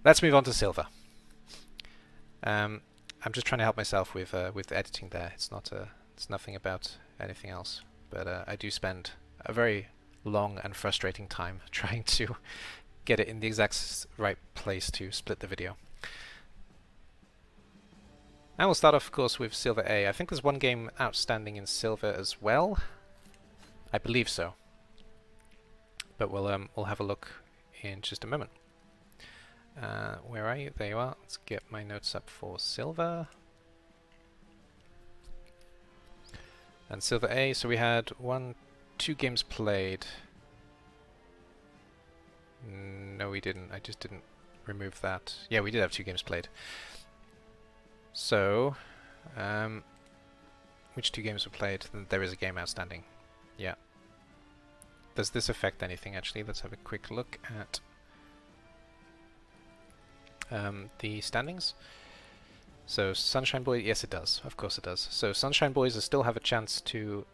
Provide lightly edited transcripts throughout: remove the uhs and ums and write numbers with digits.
Let's move on to silver. I'm just trying to help myself with editing there. It's nothing about anything else. But I do spend a very long and frustrating time trying to get it in the exact right place to split the video. And we'll start off, of course, with Silver A. I think there's one game outstanding in Silver as well. I believe so. But we'll have a look in just a moment. Where are you? There you are. Let's get my notes up for Silver. And Silver A, so we had 2 games played. No, we didn't. I just didn't remove that. Yeah, we did have 2 games played. So, which 2 games were played? There is a game outstanding. Yeah. Does this affect anything, actually? Let's have a quick look at the standings. So Sunshine Boys, yes it does, of course it does. So Sunshine Boys still have a chance to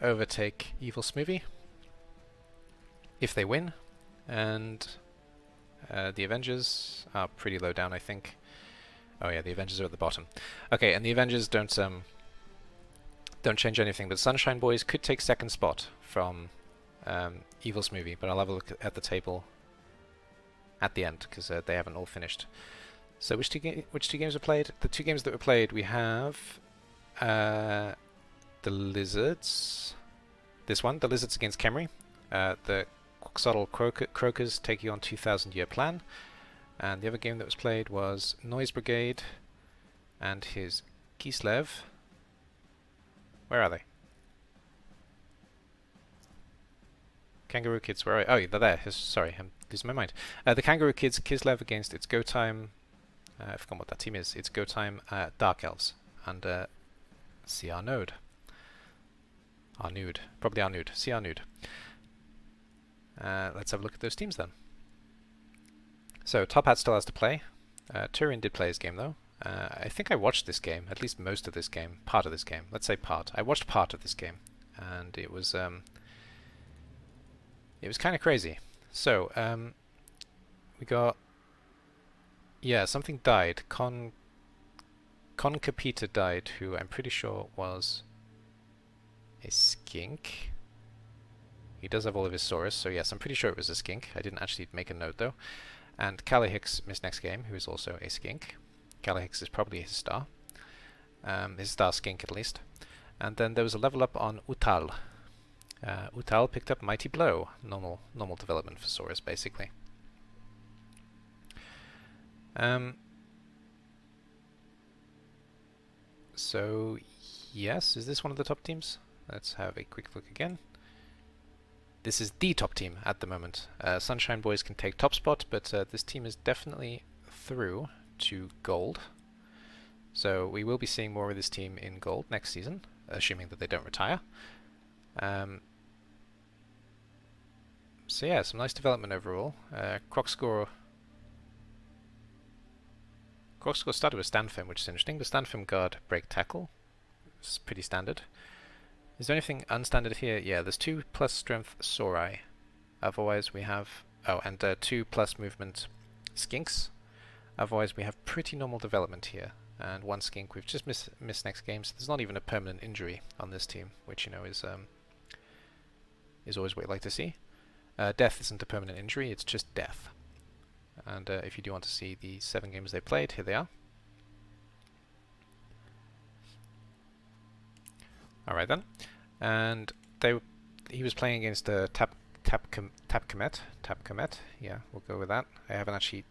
overtake Evil Smoothie if they win, and the Avengers are pretty low down, I think. Oh yeah, the Avengers are at the bottom. Okay, and the Avengers don't change anything, but Sunshine Boys could take second spot from Evil Smoothie, but I'll have a look at the table at the end, because they haven't all finished. So which two games were played? The 2 games that were played, we have the Lizards. This one, the Lizards against Khemri. The Quixotic Croakers take you on 2,000 Year Plan. And the other game that was played was Noise Brigade and his Kislev. Where are they? Kangaroo Kids, where are they? Oh, they're there. Sorry, I'm losing my mind. The Kangaroo Kids, Kislev against It's Go Time. I forgot what that team is. It's Go Time Dark Elves and see Arnude. Probably Arnude. See Arnude. Let's have a look at those teams then. So Top Hat still has to play. Turin did play his game though. I think I watched this game, at least most of this game, part of this game. Let's say part. I watched part of this game, and it was kind of crazy. So we got, yeah, something died. Con Capita died, who I'm pretty sure was a skink. He does have all of his Saurus, so yes, I'm pretty sure it was a skink. I didn't actually make a note though. And Calihix missed next game, who is also a skink. Calihix is probably his star skink at least. And then there was a level up on Utal. Utal picked up Mighty Blow, normal development for Saurus basically. So yes, is this one of the top teams? Let's have a quick look again. This is the top team at the moment. Sunshine Boys can take top spot, but this team is definitely through to gold. So we will be seeing more of this team in gold next season, assuming that they don't retire. So yeah, some nice development overall. Crocscore started with Stanfim, which is interesting. The Stanfim guard break tackle. It's pretty standard. Is there anything unstandard here? Yeah, there's 2+ strength Saurai. Otherwise we have... oh, and 2+ movement Skinks. Otherwise we have pretty normal development here. And 1 skink we've just missed next game, so there's not even a permanent injury on this team, which, you know, is always what you'd like to see. Death isn't a permanent injury, it's just death. And if you do want to see the 7 games they played, here they are. Alright then. And he was playing against Tap Comet. Yeah, we'll go with that. I haven't actually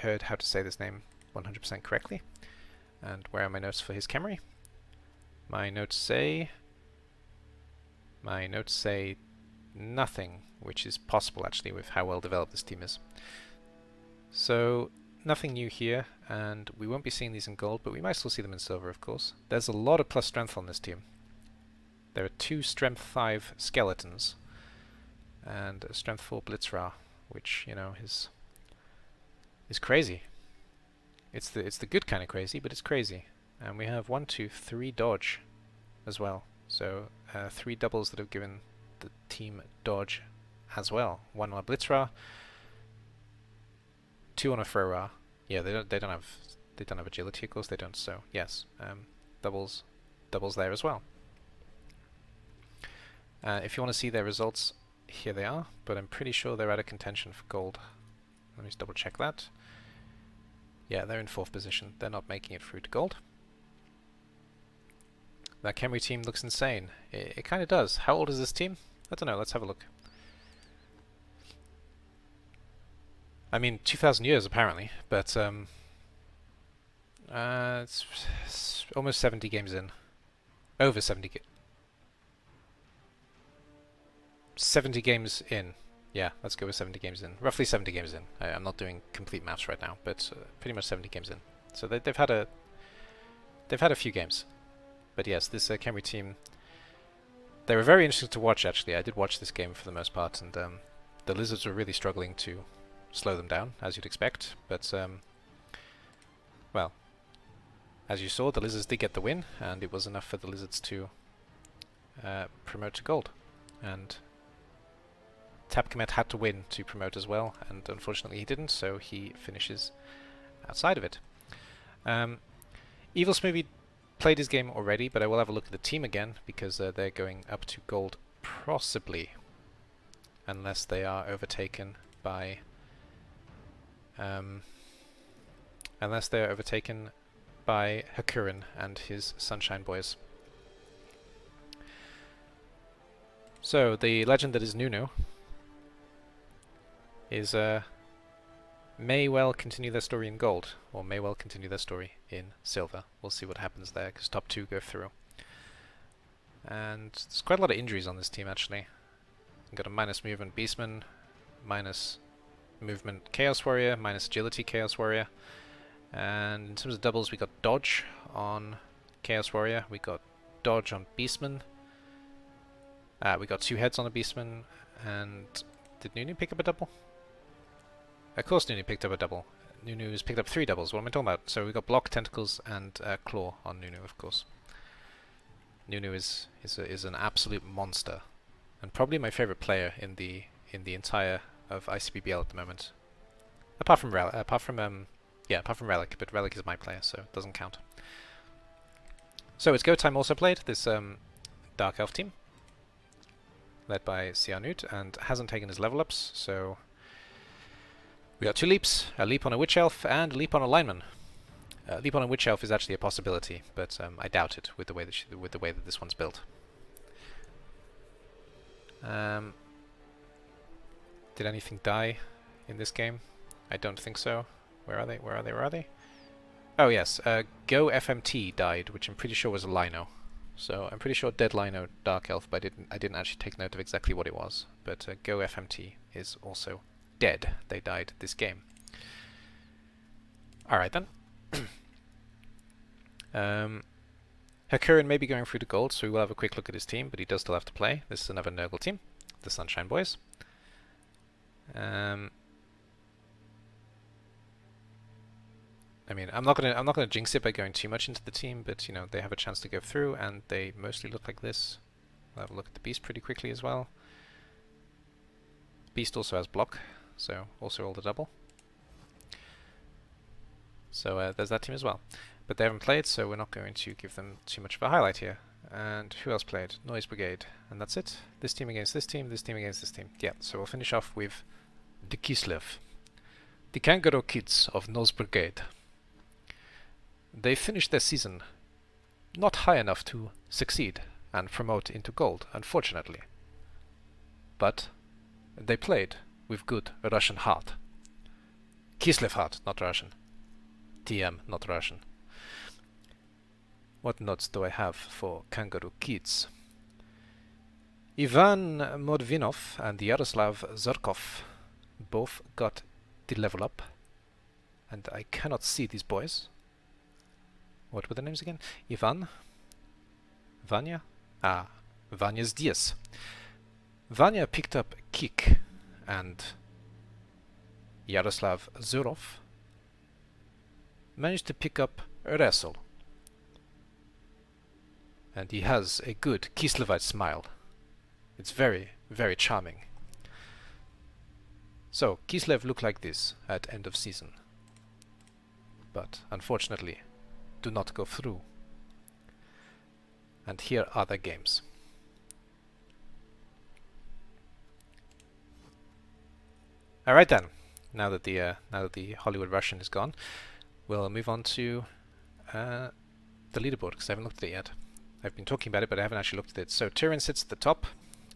heard how to say this name 100% correctly. And where are my notes for his Khemri? My notes say nothing, which is possible actually with how well developed this team is. So nothing new here, and we won't be seeing these in gold, but we might still see them in silver, of course. There's a lot of plus strength on this team. There are 2 strength 5 skeletons and a strength 4 Blitzra, which, you know, is crazy. It's the good kind of crazy, but it's crazy. And we have 1, 2, 3 dodge as well. So 3 doubles that have given the team dodge as well. 1 more Blitzra. 2 on a throw. Yeah, they don't have agility, of course they don't. So yes, doubles there as well. If you want to see their results, here they are. But I'm pretty sure they're out of contention for gold. Let me just double check that. Yeah, they're in 4th position. They're not making it through to gold. That Khemri team looks insane. It kind of does. How old is this team? I don't know. Let's have a look. I mean, 2,000 years apparently, but it's almost 70 games in. Over 70 games in. Yeah, let's go with 70 games in. Roughly 70 games in. I'm not doing complete maths right now, but pretty much 70 games in. So they've had a few games. But yes, this Khemri team, they were very interesting to watch actually. I did watch this game for the most part, and the Lizards were really struggling to slow them down, as you'd expect. But well, as you saw, the Lizards did get the win, and it was enough for the Lizards to promote to gold. And Tapkemet had to win to promote as well, and unfortunately he didn't, so he finishes outside of it. Evil Smoothie played his game already, but I will have a look at the team again, because they're going up to gold possibly, unless they are overtaken by Hakurin and his Sunshine Boys. So the legend that is Nunu is may well continue their story in gold, or may well continue their story in silver. We'll see what happens there, because top 2 go through. And there's quite a lot of injuries on this team actually. We've got a minus movement Beastman, minus movement Chaos Warrior, minus agility Chaos Warrior. And in terms of doubles, we got dodge on Chaos Warrior, we got dodge on Beastman. We got 2 heads on the Beastman, and did Nunu pick up a double? Of course Nunu picked up a double. Nunu's picked up 3 doubles, what am I talking about? So we got block, tentacles, and claw on Nunu, of course. Nunu is an absolute monster, and probably my favorite player in the entire of ICBBL at the moment. Apart from Relic, but Relic is my player, so it doesn't count. So it's Go Time also played, this Dark Elf team, led by Syanut, and hasn't taken his level ups, so we got 2 leaps, a leap on a Witch Elf and a leap on a Lineman. Leap on a Witch Elf is actually a possibility, but I doubt it with the way that this one's built. Did anything die in this game? I don't think so. Where are they? Where are they? Where are they? Oh yes, Go FMT died, which I'm pretty sure was a Lino. So I'm pretty sure Dead Lino Dark Elf, but I didn't actually take note of exactly what it was. But Go FMT is also dead. They died this game. Alright then. Hakurin may be going through to gold, so we will have a quick look at his team, but he does still have to play. This is another Nurgle team, the Sunshine Boys. I mean, I'm not gonna jinx it by going too much into the team, but you know, they have a chance to go through, and they mostly look like this. We'll have a look at the Beast pretty quickly as well. Beast also has block, so also roll the double. So there's that team as well. But they haven't played, so we're not going to give them too much of a highlight here. And who else played? Noise Brigade. And that's it. This team against this team against this team. Yeah, so we'll finish off with the Kislev. The Kangaroo Kids of Noise Brigade. They finished their season not high enough to succeed and promote into gold, unfortunately. But they played with good Russian heart. Kislev heart, not Russian. TM, not Russian. What notes do I have for Kangaroo Kids? Ivan Modvinov and Yaroslav Zurkov both got the level up. And I cannot see these boys. What were the names again? Ivan? Vanya? Ah, Vanya's Diaz. Vanya picked up Kick, and Yaroslav Zurov managed to pick up Wrestle. And he has a good Kislevite smile. It's very, very charming. So, Kislev looked like this at end of season. But, unfortunately, do not go through. And here are the games. Alright then, now that the Hollywood Russian is gone, we'll move on to the leaderboard, because I haven't looked at it yet. I've been talking about it, but I haven't actually looked at it. So Turin sits at the top,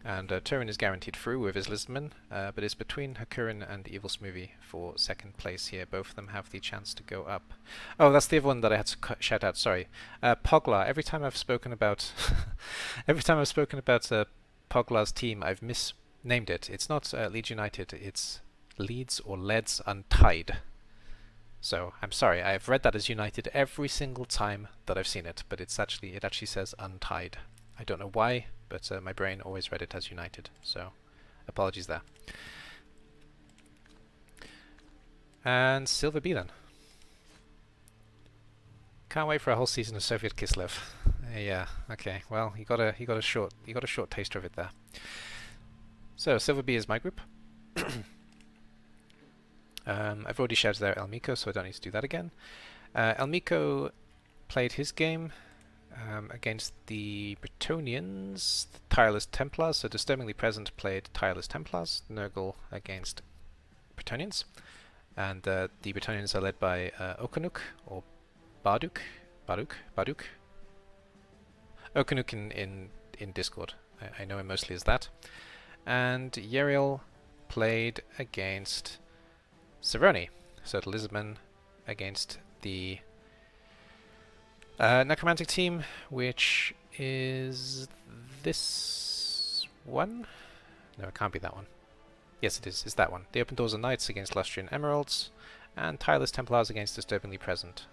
and Turin is guaranteed through with his Lisbon, but it's between Hakurin and Evil Smoothie for second place here. Both of them have the chance to go up. Oh, that's the other one that I had to shout out. Sorry, Pogla. Every time I've spoken about, Pogla's team, I've misnamed it. It's not Leeds United. It's Leeds or Leeds Untied. So I'm sorry. I've read that as United every single time that I've seen it, but it actually says Untied. I don't know why, but my brain always read it as United, so apologies there. And Silver B then. Can't wait for a whole season of Soviet Kislev. Yeah, okay. Well, you got a short taster of it there. So Silver B is my group. I've already shouted out Elmiko, so I don't need to do that again. Elmiko played his game against the Bretonnians, the Tireless Templars. So Disturbingly Present played Tireless Templars, Nurgle against Bretonnians. And the Bretonnians are led by Okanuk, or Barduk. Okanuk in Discord. I know him mostly as that. And Yeriel played against Cerrone. So the Lisbon against the Necromantic team, which is this one? No, it can't be that one. Yes, it is. It's that one. The Open Doors and Knights against Lustrian Emeralds, and Tireless Templars against Disturbingly Present.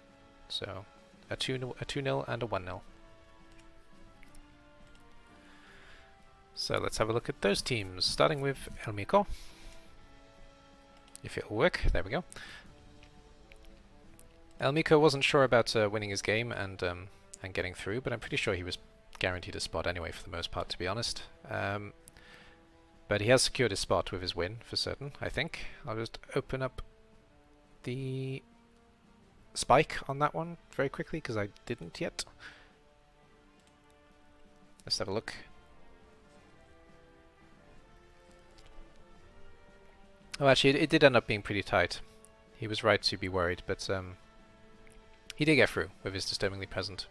So, a 2-0 and a 1-0. So let's have a look at those teams, starting with Elmiko. If it'll work, there we go. Elmiko wasn't sure about winning his game and getting through, but I'm pretty sure he was guaranteed a spot anyway for the most part, to be honest. But he has secured his spot with his win, for certain, I think. I'll just open up the spike on that one very quickly, because I didn't yet. Let's have a look. Oh, actually, it did end up being pretty tight. He was right to be worried, but he did get through with his Disturbingly Present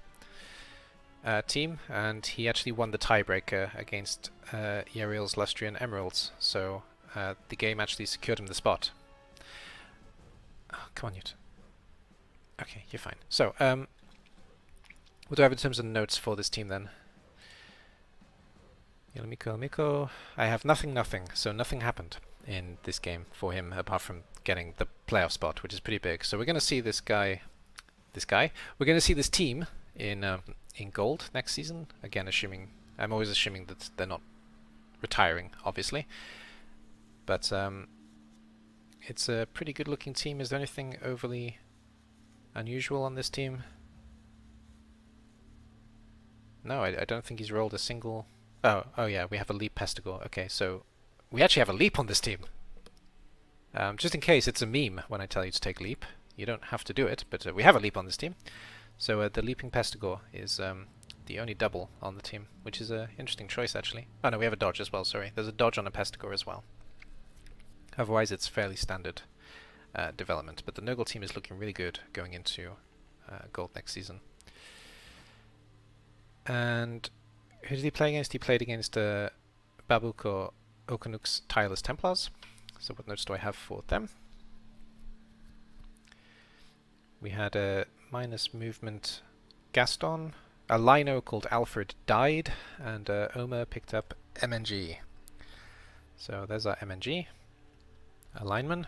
team, and he actually won the tiebreaker against Yeriel's Lustrian Emeralds, so the game actually secured him the spot. Oh, come on, Newt. Okay, you're fine. So, what do I have in terms of notes for this team then? Elmiko. I have nothing, so nothing happened in this game for him apart from getting the playoff spot, which is pretty big. So we're going to see this guy. We're going to see this team in gold next season. Again, I'm always assuming that they're not retiring, obviously. But it's a pretty good looking team. Is there anything overly unusual on this team? No, I don't think he's rolled a single... Oh yeah, we have a leap Pestigore. Okay, so we actually have a leap on this team. Just in case it's a meme when I tell you to take leap. You don't have to do it, but we have a leap on this team. So the leaping Pestigore is the only double on the team, which is an interesting choice actually. Oh no, we have a dodge as well, sorry. There's a dodge on a Pestigore as well. Otherwise it's fairly standard development, but the Nurgle team is looking really good going into gold next season. And who did he play against? He played against Babuk or Okanuk's Tireless Templars. So what notes do I have for them? We had a minus movement Gaston, a Lino called Alfred died, and Omer picked up MNG. So there's our MNG. A lineman.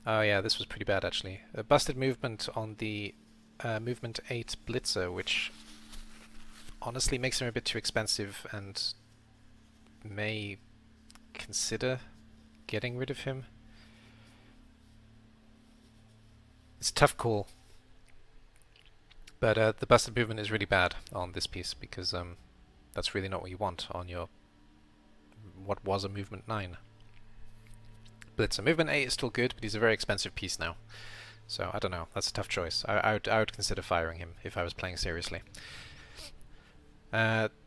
Oh yeah, this was pretty bad actually. A busted movement on the movement 8 Blitzer, which honestly makes him a bit too expensive and may consider getting rid of him. It's a tough call, but the busted movement is really bad on this piece because that's really not what you want on your what was a movement 9. Blitzer. Movement 8 is still good, but he's a very expensive piece now. So, I don't know. That's a tough choice. I would consider firing him if I was playing seriously.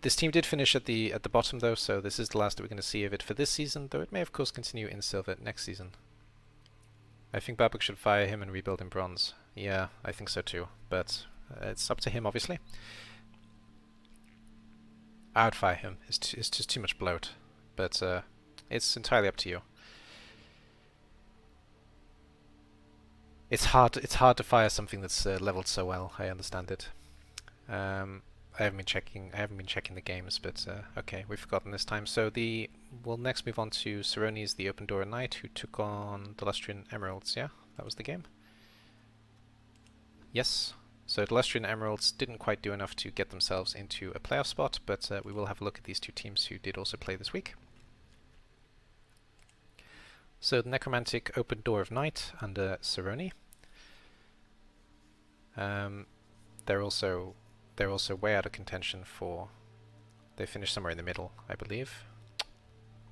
This team did finish at the bottom, though, so this is the last that we're going to see of it for this season, though it may, of course, continue in silver next season. I think Babuk should fire him and rebuild in bronze. Yeah, I think so too, but it's up to him, obviously. I would fire him. It's just too much bloat, but it's entirely up to you. It's hard to fire something that's leveled so well. I understand it. I haven't been checking the games, but okay, we've forgotten this time. So we'll next move on to Cerrone's the Open Door Knight, who took on the Lustrian Emeralds. Yeah, that was the game. Yes. So the Lustrian Emeralds didn't quite do enough to get themselves into a playoff spot, but we will have a look at these two teams who did also play this week. So the Necromantic Open Door of Night under Cerrone. They're also way out of contention for... They finished somewhere in the middle, I believe.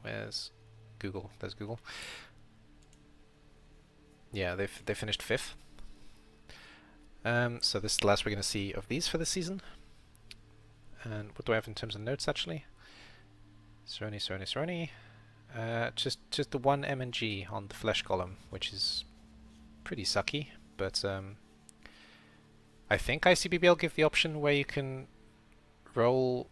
Where's Google? There's Google. Yeah, they finished 5th. So this is the last we're going to see of these for this season. And what do I have in terms of notes, actually? Cerrone. Just the one M&G on the Flesh Golem, which is pretty sucky, but I think ICBBL give the option where you can roll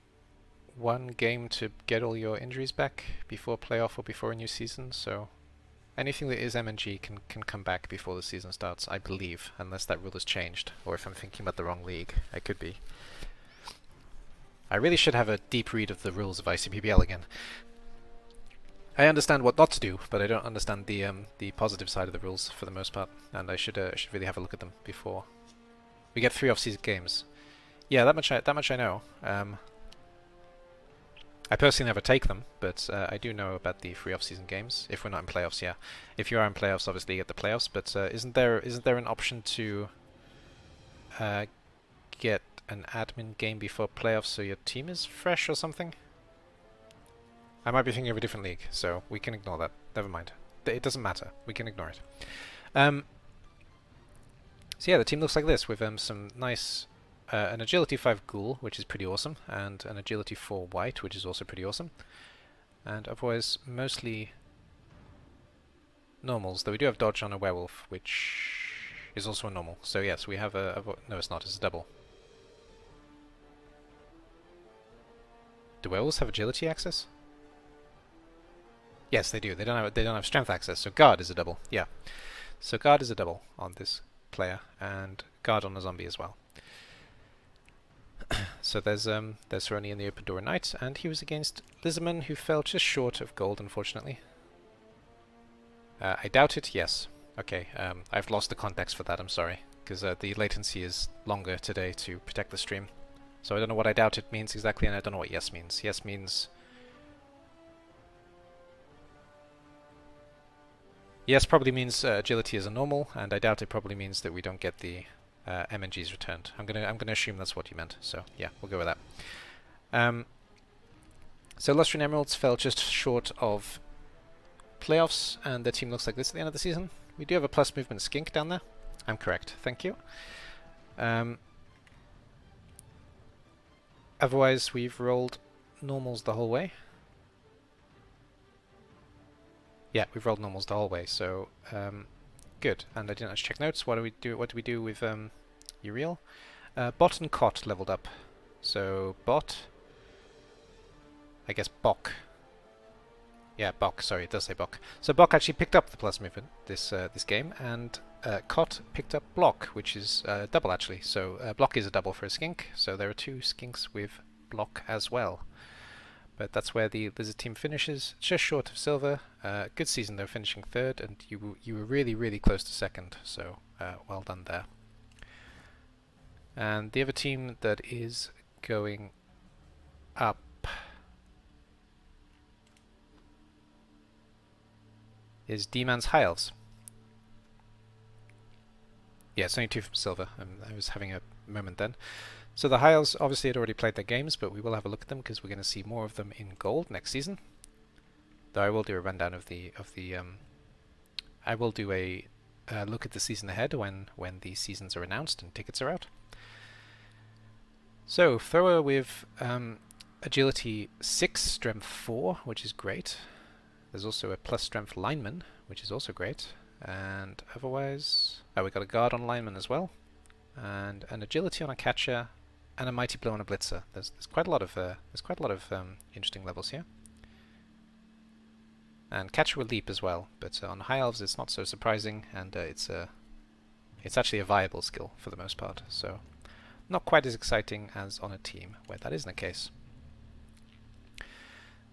one game to get all your injuries back before playoff or before a new season, so anything that is M&G can come back before the season starts, I believe, unless that rule has changed, or if I'm thinking about the wrong league. I could be. I really should have a deep read of the rules of ICBBL again. I understand what not to do, but I don't understand the positive side of the rules for the most part, and I should really have a look at them before we get 3 off-season games. Yeah, that much I know. I personally never take them, but I do know about the 3 off-season games. If we're not in playoffs, yeah. If you are in playoffs, obviously you get the playoffs. But isn't there an option to get an admin game before playoffs so your team is fresh or something? I might be thinking of a different league, so we can ignore that. Never mind. It doesn't matter. We can ignore it. So yeah, the team looks like this, with some nice... an Agility 5 Ghoul, which is pretty awesome, and an Agility 4 White, which is also pretty awesome. And otherwise, mostly normals, though we do have Dodge on a Werewolf, which is also a normal. So yes, we have no, it's not, it's a double. Do Werewolves have Agility access? Yes, they do. They don't have Strength access, so Guard is a double, yeah. So Guard is a double on this player, and Guard on a Zombie as well. So there's Cerrone in the Open Door Knight, and he was against Lizardman, who fell just short of gold, unfortunately. I doubt it, yes. Okay, I've lost the context for that, I'm sorry, because the latency is longer today to protect the stream. So I don't know what I doubt it means exactly, and I don't know what yes means. Yes means... Yes probably means agility is a normal, and I doubt it probably means that we don't get the MNGs returned. I'm gonna assume that's what you meant. So yeah, we'll go with that. So Lustrian Emeralds fell just short of playoffs, and the team looks like this at the end of the season. We do have a plus movement skink down there. I'm correct. Thank you. Otherwise, we've rolled normals the whole way. Yeah, we've rolled normals the whole way, so good. And I didn't actually check notes. What do we do with Uriel? Bot and Cot leveled up. So Bot, I guess Bok. Yeah, Bok. Sorry, it does say Bok. So Bok actually picked up the plus movement this game, and Cot picked up Block, which is double actually. So Block is a double for a skink. So there are 2 skinks with Block as well. But that's where the Lizard team finishes, just short of silver. Good season though, finishing 3rd, and you were really close to 2nd. So well done there. And the other team that is going up is D-Man's High Elves. Yeah, it's only 2 from silver. I was having a moment then. So the High Elves obviously had already played their games, but we will have a look at them because we're going to see more of them in gold next season. Though I will do a rundown of the I will do a look at the season ahead when the seasons are announced and tickets are out. So thrower with agility 6, strength 4, which is great. There's also a plus strength lineman, which is also great. And otherwise, we got a guard on lineman as well, and an agility on a catcher, and a mighty blow on a blitzer. There's quite a lot of interesting levels here. And catcher will leap as well, but on high elves it's not so surprising, and it's actually a viable skill for the most part. So not quite as exciting as on a team where that isn't the case.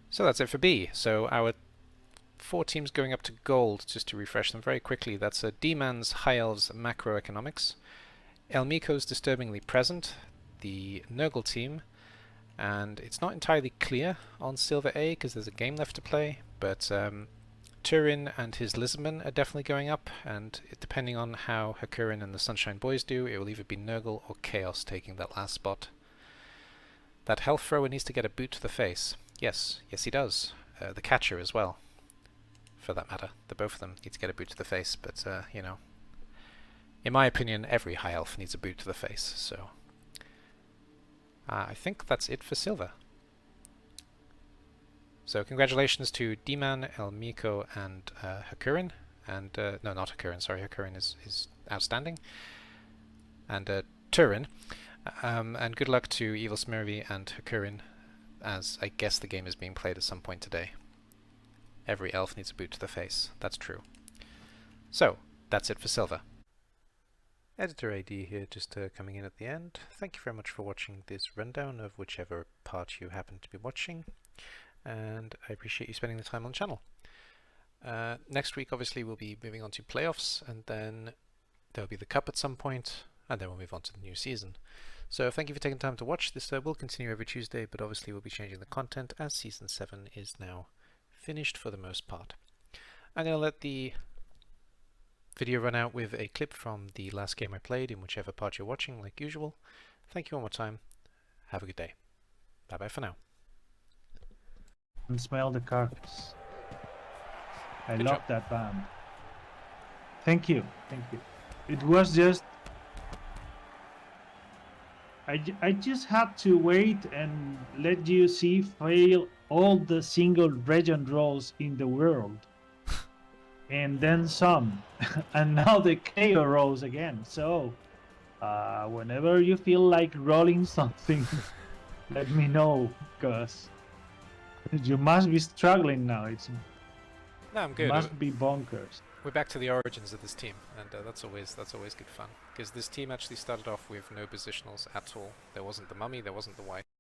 So that's it for B. So our 4 teams going up to gold, just to refresh them very quickly. That's D-Man's High Elves Macroeconomics, Elmiko's Disturbingly Present, the Nurgle team, and it's not entirely clear on Silver A because there's a game left to play, but Turin and his Lizardman are definitely going up, and depending on how Hakurin and the Sunshine Boys do, it will either be Nurgle or Chaos taking that last spot. That health thrower needs to get a boot to the face. Yes he does. The catcher as well, for that matter. Both of them need to get a boot to the face, but you know, in my opinion, every high elf needs a boot to the face, so I think that's it for Silver. So congratulations to D-Man, Elmiko, and Hakurin, and no, not Hakurin, sorry, Hakurin is outstanding, and Turin, and good luck to Evil Smurvy and Hakurin, as I guess the game is being played at some point today. Every elf needs a boot to the face, that's true. So, that's it for Silver. Editor AD here, just coming in at the end. Thank you very much for watching this rundown of whichever part you happen to be watching, and I appreciate you spending the time on the channel. Next week obviously we'll be moving on to playoffs, and then there'll be the cup at some point, and then we'll move on to the new season. So thank you for taking time to watch. This will continue every Tuesday, but obviously we'll be changing the content as Season 7 is now finished for the most part. I'm going to let the video run out with a clip from the last game I played in whichever part you're watching, like usual. Thank you one more time. Have a good day. Bye bye for now. And smell the carcass. I Good love job. that band. Thank you. It was just I just had to wait and let you see fail all the single legend rolls in the world. And then some. And now the KO rolls again. So whenever you feel like rolling something, let me know, because you must be struggling now. No, I'm good. Must be bonkers. We're back to the origins of this team, and that's always good fun, because this team actually started off with no positionals at all. There wasn't the mummy, there wasn't the white.